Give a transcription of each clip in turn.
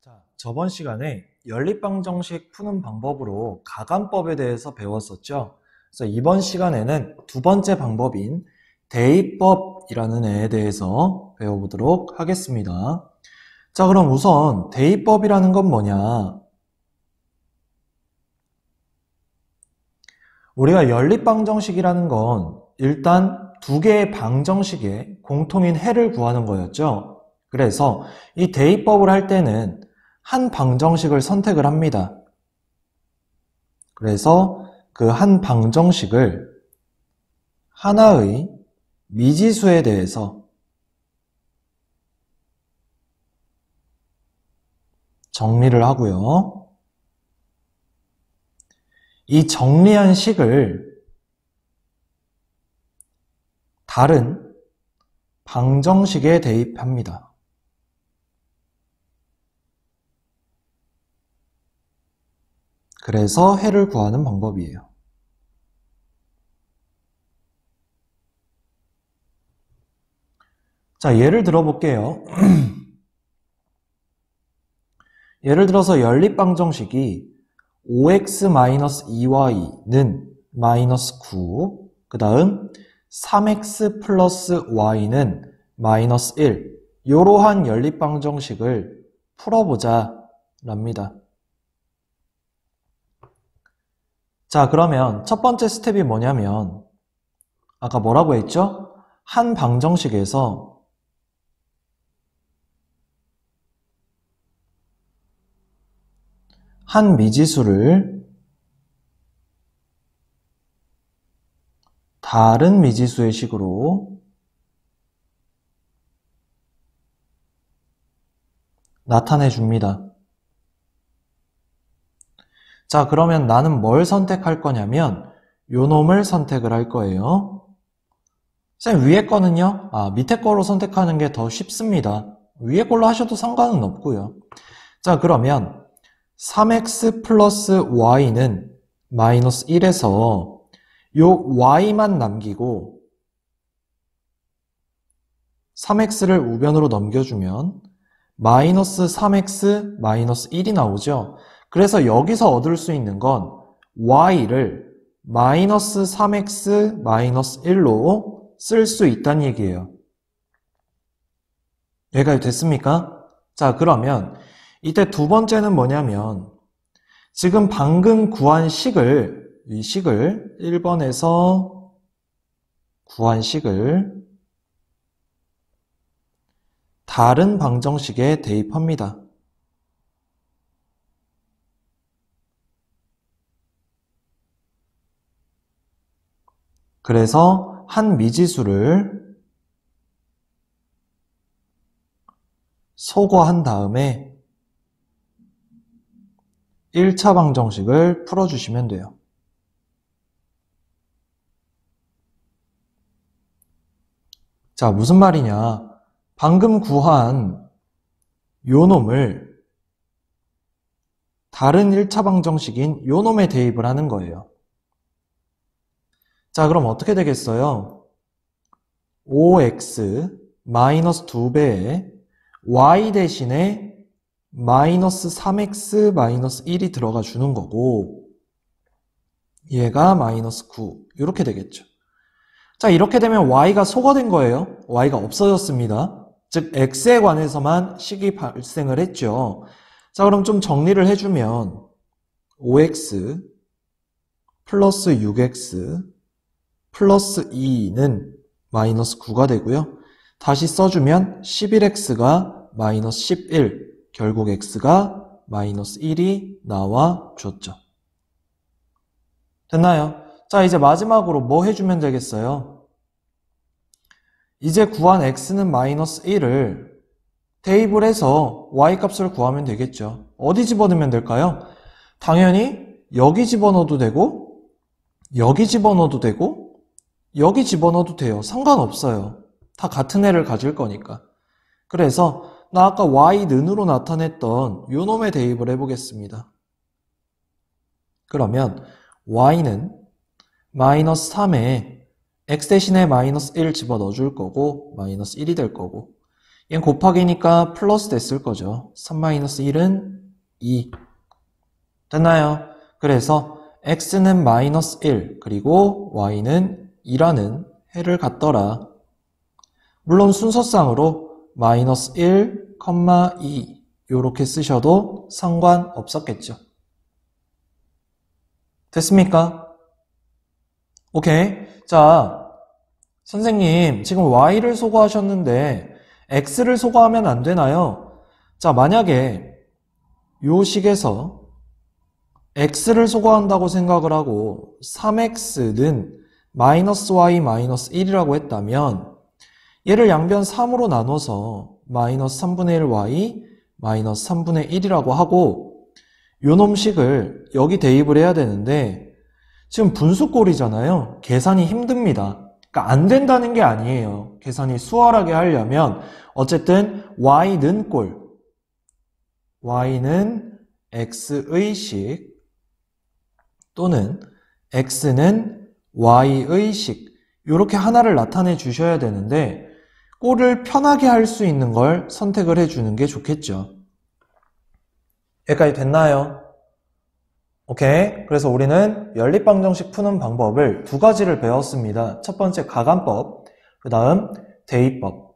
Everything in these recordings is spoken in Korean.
자, 저번 시간에 연립방정식 푸는 방법으로 가감법에 대해서 배웠었죠. 그래서 이번 시간에는 두 번째 방법인 대입법이라는 애에 대해서 배워보도록 하겠습니다. 자, 그럼 우선 대입법이라는 건 뭐냐? 우리가 연립방정식이라는 건 일단 두 개의 방정식의 공통인 해를 구하는 거였죠. 그래서 이 대입법을 할 때는 한 방정식을 선택을 합니다. 그래서 그 한 방정식을 하나의 미지수에 대해서 정리를 하고요. 이 정리한 식을 다른 방정식에 대입합니다. 그래서 해를 구하는 방법이에요. 자, 예를 들어볼게요. 예를 들어서 연립방정식이 5x-2y는 마이너스 9, 그 다음 3x 플러스 y는 마이너스 1, 이러한 연립방정식을 풀어보자 랍니다. 자, 그러면 첫 번째 스텝이 뭐냐면 아까 뭐라고 했죠? 한 방정식에서 한 미지수를 다른 미지수의 식으로 나타내 줍니다. 자, 그러면 나는 뭘 선택할 거냐면 요 놈을 선택을 할 거예요. 쌤, 위에 거는요? 밑에 거로 선택하는 게 더 쉽습니다. 위에 걸로 하셔도 상관은 없고요. 자, 그러면 3x 플러스 y는 마이너스 1에서 요 y만 남기고 3x를 우변으로 넘겨주면 마이너스 3x 마이너스 1이 나오죠. 그래서 여기서 얻을 수 있는 건 y를 마이너스 3x 마이너스 1로 쓸 수 있다는 얘기예요. 여기까지 됐습니까? 자, 그러면 이때 두 번째는 뭐냐면 지금 방금 구한 식을, 이 식을 1번에서 구한 식을 다른 방정식에 대입합니다. 그래서 한 미지수를 소거한 다음에 1차 방정식을 풀어주시면 돼요. 자, 무슨 말이냐? 방금 구한 요 놈을 다른 1차 방정식인 요 놈에 대입을 하는 거예요. 자, 그럼 어떻게 되겠어요? 5x 마이너스 2배에 y 대신에 마이너스 3x 마이너스 1이 들어가 주는 거고 얘가 마이너스 9 이렇게 되겠죠. 자, 이렇게 되면 y가 소거된 거예요. y가 없어졌습니다. 즉 x에 관해서만 식이 발생을 했죠. 자, 그럼 좀 정리를 해주면 5x 플러스 6x 플러스 2는 마이너스 9가 되고요. 다시 써주면 11x가 마이너스 11, 결국 x가 마이너스 1이 나와 줬죠. 됐나요? 자, 이제 마지막으로 뭐 해주면 되겠어요? 이제 구한 x는 마이너스 1을 대입을 해서 y 값을 구하면 되겠죠. 어디 집어넣으면 될까요? 당연히 여기 집어넣어도 되고 여기 집어넣어도 되고 여기 집어넣어도 돼요. 상관없어요. 다 같은 애를 가질 거니까. 그래서 나 아까 y는으로 나타냈던 요 놈에 대입을 해보겠습니다. 그러면 y는 마이너스 3에 x 대신에 마이너스 1 집어넣어 줄 거고 마이너스 1이 될 거고 얘는 곱하기니까 플러스 됐을 거죠. 3-1은 2. 됐나요? 그래서 x는 마이너스 1, 그리고 y는 2라는 해를 갖더라. 물론 순서상으로 마이너스 1, 2 요렇게 쓰셔도 상관없었겠죠. 됐습니까? 오케이. 자, 선생님 지금 y를 소거하셨는데 x를 소거하면 안 되나요? 자, 만약에 요 식에서 x를 소거한다고 생각을 하고 3x는 마이너스 y 마이너스 1이라고 했다면 얘를 양변 3으로 나눠서 마이너스 3분의 1 y 마이너스 3분의 1이라고 하고 요 놈식을 여기 대입을 해야 되는데 지금 분수꼴이잖아요. 계산이 힘듭니다. 그러니까 안 된다는 게 아니에요. 계산이 수월하게 하려면 어쨌든 y는 꼴, y는 x의 식 또는 x는 y의 식 이렇게 하나를 나타내 주셔야 되는데 꼴을 편하게 할 수 있는 걸 선택을 해주는 게 좋겠죠. 여기까지 됐나요? 오케이. 그래서 우리는 연립방정식 푸는 방법을 두 가지를 배웠습니다. 첫 번째 가간법, 그 다음 대입법.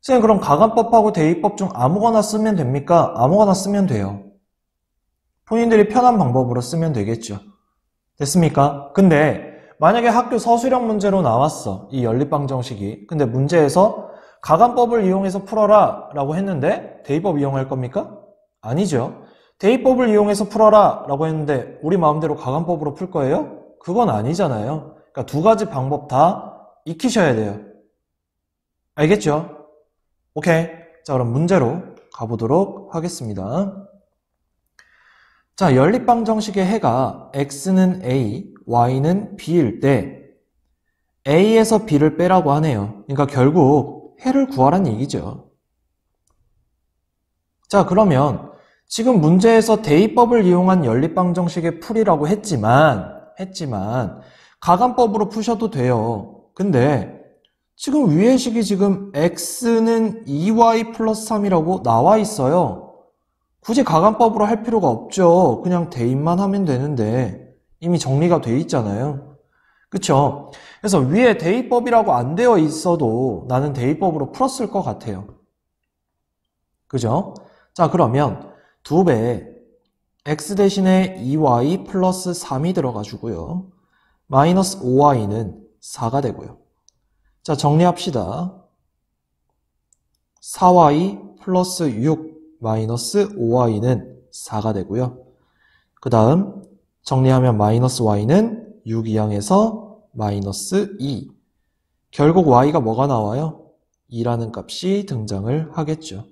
선생님 그럼 가간법하고 대입법 중 아무거나 쓰면 됩니까? 아무거나 쓰면 돼요. 본인들이 편한 방법으로 쓰면 되겠죠. 됐습니까? 근데 만약에 학교 서술형 문제로 나왔어. 이 연립방정식이. 근데 문제에서 가간법을 이용해서 풀어라 라고 했는데 대입법 이용할 겁니까? 아니죠. 대입법을 이용해서 풀어라 라고 했는데 우리 마음대로 가간법으로 풀 거예요? 그건 아니잖아요. 그러니까 두 가지 방법 다 익히셔야 돼요. 알겠죠? 오케이. 자, 그럼 문제로 가보도록 하겠습니다. 자, 연립방정식의 해가 x는 a, y는 b일 때 a에서 b를 빼라고 하네요. 그러니까 결국 해를 구하란 얘기죠. 자, 그러면 지금 문제에서 대입법을 이용한 연립방정식의 풀이라고 했지만 가간법으로 푸셔도 돼요. 근데 지금 위의 식이 지금 x는 2y 플러스 3이라고 나와 있어요. 굳이 가간법으로 할 필요가 없죠. 그냥 대입만 하면 되는데 이미 정리가 돼 있잖아요. 그쵸? 그래서 위에 대입법이라고 안 되어 있어도 나는 대입법으로 풀었을 것 같아요. 그죠? 자, 그러면 2배 x 대신에 2y 플러스 3이 들어가지고요. 마이너스 5y는 4가 되고요. 자, 정리합시다. 4y 플러스 6 마이너스 5y는 4가 되고요. 그 다음 정리하면 마이너스 y는 6 이항에서 마이너스 2. 결국 y가 뭐가 나와요? 2라는 값이 등장을 하겠죠.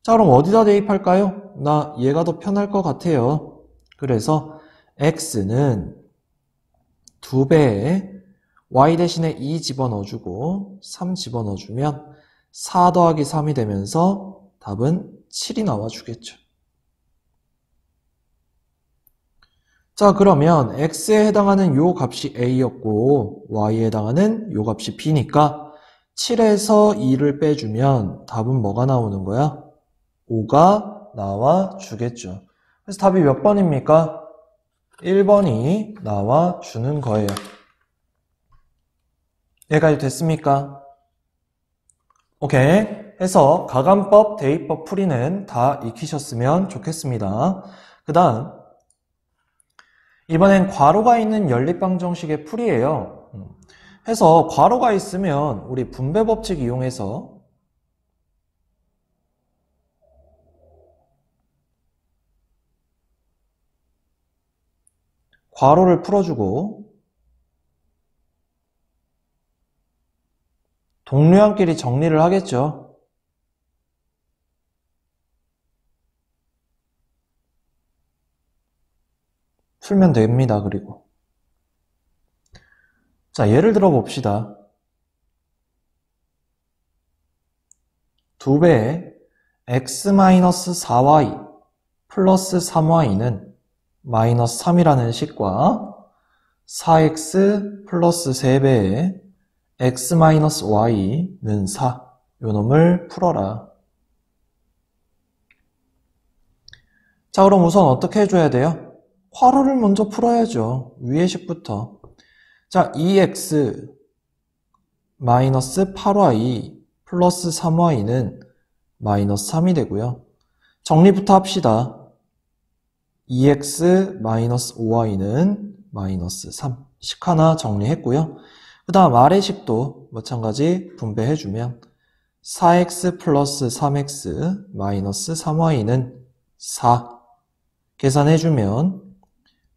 자, 그럼 어디다 대입할까요? 나 얘가 더 편할 것 같아요. 그래서 x는 2배에 y 대신에 2 집어넣어주고 3 집어넣어주면 4 더하기 3이 되면서 답은 7이 나와주겠죠. 자, 그러면 x에 해당하는 요 값이 a였고 y에 해당하는 요 값이 b니까 7에서 2를 빼주면 답은 뭐가 나오는 거야? 5가 나와주겠죠. 그래서 답이 몇 번입니까? 1번이 나와주는 거예요. 여기까지 됐습니까? 오케이. 해서 가간법, 대입법 풀이는 다 익히셨으면 좋겠습니다. 그 다음 이번엔 괄호가 있는 연립방정식의 풀이에요. 해서 괄호가 있으면 우리 분배법칙 이용해서 괄호를 풀어주고 동료한끼리 정리를 하겠죠. 풀면 됩니다. 그리고 자, 예를 들어 봅시다. 2배의 x-4y 플러스 3y는 마이너스 3이라는 식과 4x 플러스 3배의 x-y는 4. 요 놈을 풀어라. 자, 그럼 우선 어떻게 해줘야 돼요? 괄호를 먼저 풀어야죠. 위의 식부터. 자, 2x 마이너스 8y 플러스 3y는 마이너스 3이 되고요. 정리부터 합시다. 2x 마이너스 5y는 마이너스 3. 식 하나 정리했고요. 그 다음 아래 식도 마찬가지 분배해주면 4x 플러스 3x 마이너스 3y는 4. 계산해주면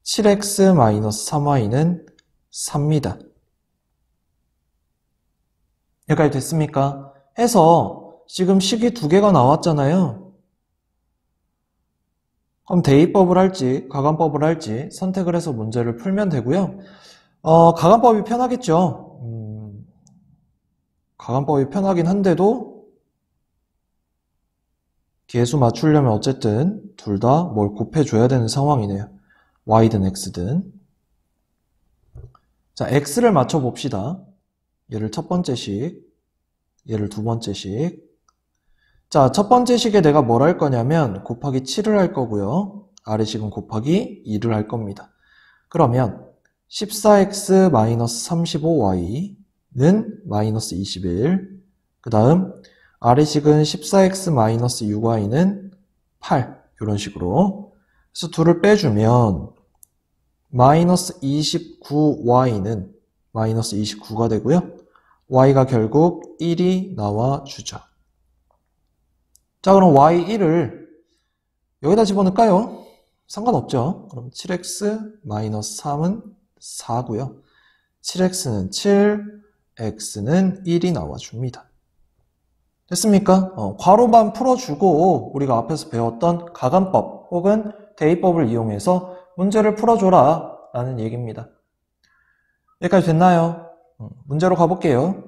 7x 마이너스 3y는 3입니다. 여기까지 됐습니까? 해서 지금 식이 두 개가 나왔잖아요. 그럼 대입법을 할지 가간법을 할지 선택을 해서 문제를 풀면 되고요. 가간법이 편하겠죠. 가간법이 편하긴 한데도 계수 맞추려면 어쨌든 둘 다 뭘 곱해줘야 되는 상황이네요. y든 x든. 자, x를 맞춰봅시다. 얘를 첫 번째 식, 얘를 두 번째 식. 자, 첫 번째 식에 내가 뭘 할 거냐면 곱하기 7을 할 거고요. 아래 식은 곱하기 2를 할 겁니다. 그러면 14x-35y는 마이너스 21. 그 다음 아래 식은 14x-6y는 8. 이런 식으로. 그래서 둘을 빼주면 마이너스 29y는 마이너스 29가 되고요. y가 결국 1이 나와주죠. 자, 그럼 y1을 여기다 집어넣을까요? 상관없죠. 그럼 7x-3은 4고요. 7x는 7, x는 1이 나와줍니다. 됐습니까? 괄호만 풀어주고 우리가 앞에서 배웠던 가간법 혹은 대입법을 이용해서 문제를 풀어줘라 라는 얘기입니다. 여기까지 됐나요? 문제로 가볼게요.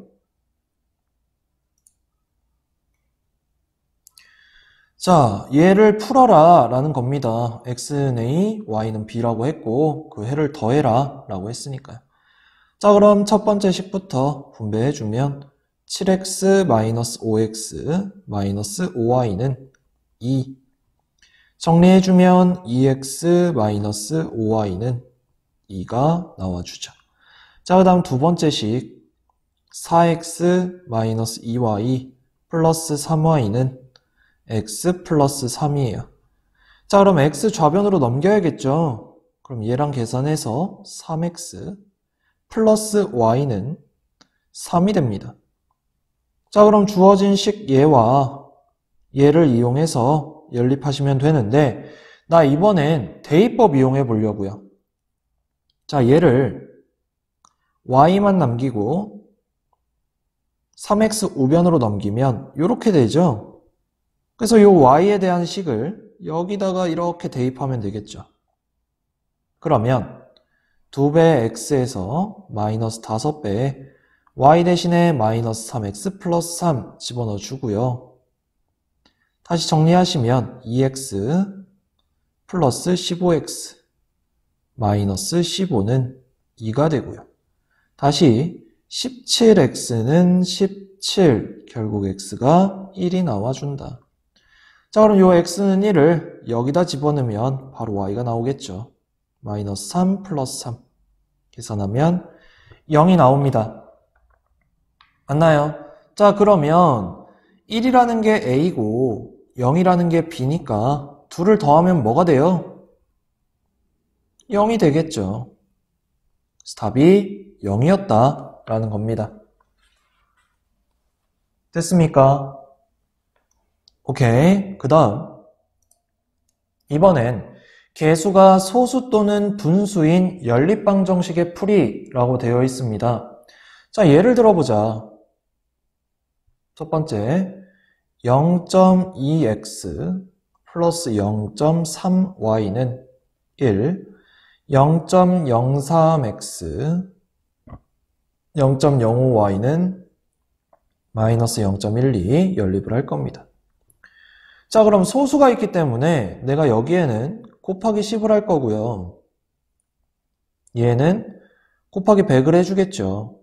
자, 얘를 풀어라 라는 겁니다. x는 a, y는 b라고 했고 그 해를 더해라 라고 했으니까요. 자, 그럼 첫 번째 식부터 분배해주면 7x-5x 5y는 2. 정리해주면 2x-5y는 2가 나와주죠. 자, 그 다음 두 번째 식 4x-2y 플러스 3y는 x 플러스 3이에요. 자, 그럼 x 좌변으로 넘겨야겠죠. 그럼 얘랑 계산해서 3x 플러스 y는 3이 됩니다. 자, 그럼 주어진 식 얘와 얘를 이용해서 연립하시면 되는데 나 이번엔 대입법 이용해 보려고요. 자, 얘를 y만 남기고 3x 우변으로 넘기면 이렇게 되죠. 그래서 이 y에 대한 식을 여기다가 이렇게 대입하면 되겠죠. 그러면 2배 x에서 마이너스 5배에 y 대신에 마이너스 3x 플러스 3 집어넣어 주고요. 다시 정리하시면 2x 플러스 15x 마이너스 15는 2가 되고요. 다시 17x는 17, 결국 x가 1이 나와준다. 자, 그럼 요 x는 1을 여기다 집어넣으면 바로 y가 나오겠죠. 마이너스 3 플러스 3 계산하면 0이 나옵니다. 맞나요? 자, 그러면 1이라는 게 a고 0이라는 게 b니까 둘을 더하면 뭐가 돼요? 0이 되겠죠. 그래서 답이 0이었다 라는 겁니다. 됐습니까? 오케이. 그 다음 이번엔 개수가 소수 또는 분수인 연립방정식의 풀이라고 되어 있습니다. 자, 예를 들어보자. 첫 번째 0.2x 플러스 0.3y는 1, 0.03x 0.05y는 마이너스 0.12 연립을 할 겁니다. 자, 그럼 소수가 있기 때문에 내가 여기에는 곱하기 10을 할 거고요. 얘는 곱하기 100을 해주겠죠.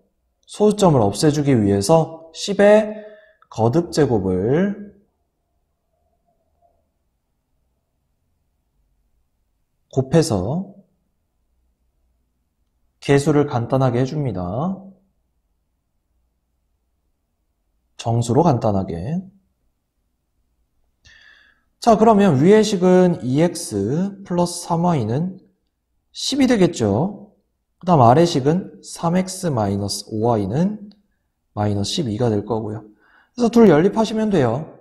소수점을 없애주기 위해서 10에 거듭제곱을 곱해서 계수를 간단하게 해줍니다. 정수로 간단하게. 자, 그러면 위의 식은 2x 플러스 3y는 10이 되겠죠. 그 다음 아래 식은 3x 마이너스 5y는 마이너스 12가 될 거고요. 그래서 둘 연립하시면 돼요.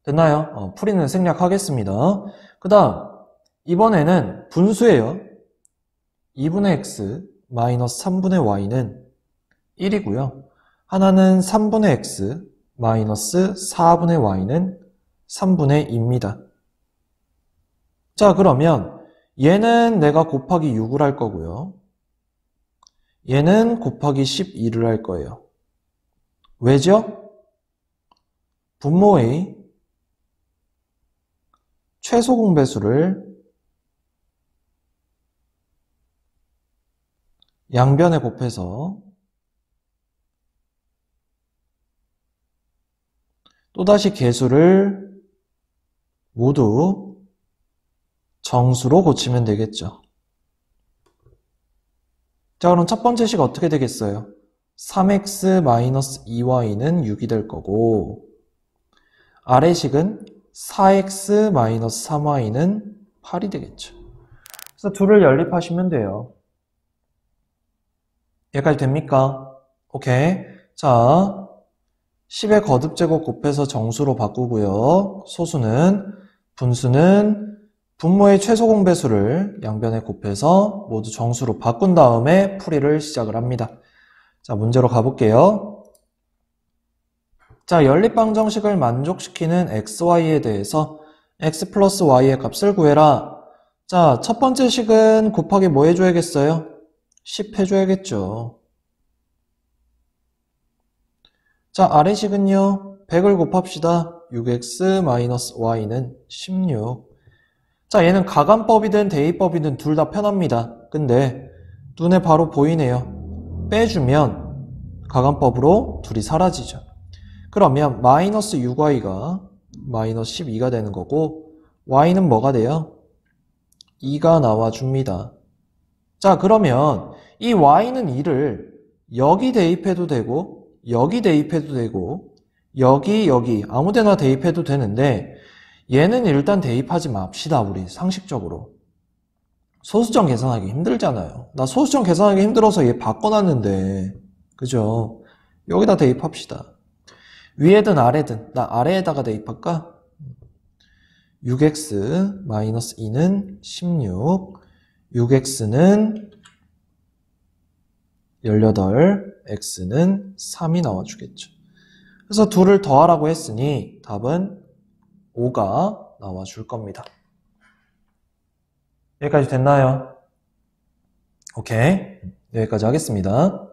됐나요? 풀이는 생략하겠습니다. 그 다음 이번에는 분수예요. 2분의 x 마이너스 3분의 y는 1이고요. 하나는 3분의 x 마이너스 4분의 y는 3분의 2입니다. 자, 그러면 얘는 내가 곱하기 6을 할 거고요. 얘는 곱하기 12를 할 거예요. 왜죠? 분모의 최소 공배수를 양변에 곱해서 또다시 계수를 모두 정수로 고치면 되겠죠. 자, 그럼 첫 번째 식 어떻게 되겠어요? 3x-2y는 6이 될 거고, 아래 식은 4x-3y는 8이 되겠죠. 그래서 둘을 연립하시면 돼요. 여기까지 됩니까? 오케이. 자, 10의 거듭제곱 곱해서 정수로 바꾸고요. 소수는, 분수는 분모의 최소 공배수를 양변에 곱해서 모두 정수로 바꾼 다음에 풀이를 시작을 합니다. 자, 문제로 가볼게요. 자, 연립방정식을 만족시키는 xy에 대해서 x 플러스 y의 값을 구해라. 자, 첫 번째 식은 곱하기 뭐 해줘야겠어요? 10 해줘야겠죠. 자, 아래 식은요, 100을 곱합시다. 6x-y는 16. 자, 얘는 가간법이든 대입법이든 둘 다 편합니다. 근데 눈에 바로 보이네요. 빼주면 가간법으로 둘이 사라지죠. 그러면 마이너스 6y가 마이너스 12가 되는 거고, y는 뭐가 돼요? 2가 나와줍니다. 자, 그러면 이 y는 2를 여기 대입해도 되고, 여기 대입해도 되고, 여기 아무데나 대입해도 되는데, 얘는 일단 대입하지 맙시다. 우리 상식적으로 소수점 계산하기 힘들잖아요. 나 소수점 계산하기 힘들어서 얘 바꿔놨는데, 그죠? 여기다 대입합시다. 위에든 아래든, 나 아래에다가 대입할까? 6x-2는 16, 6x는 18, x는 3이 나와주겠죠. 그래서 둘을 더하라고 했으니 답은 5가 나와줄 겁니다. 여기까지 됐나요? 오케이. 여기까지 하겠습니다.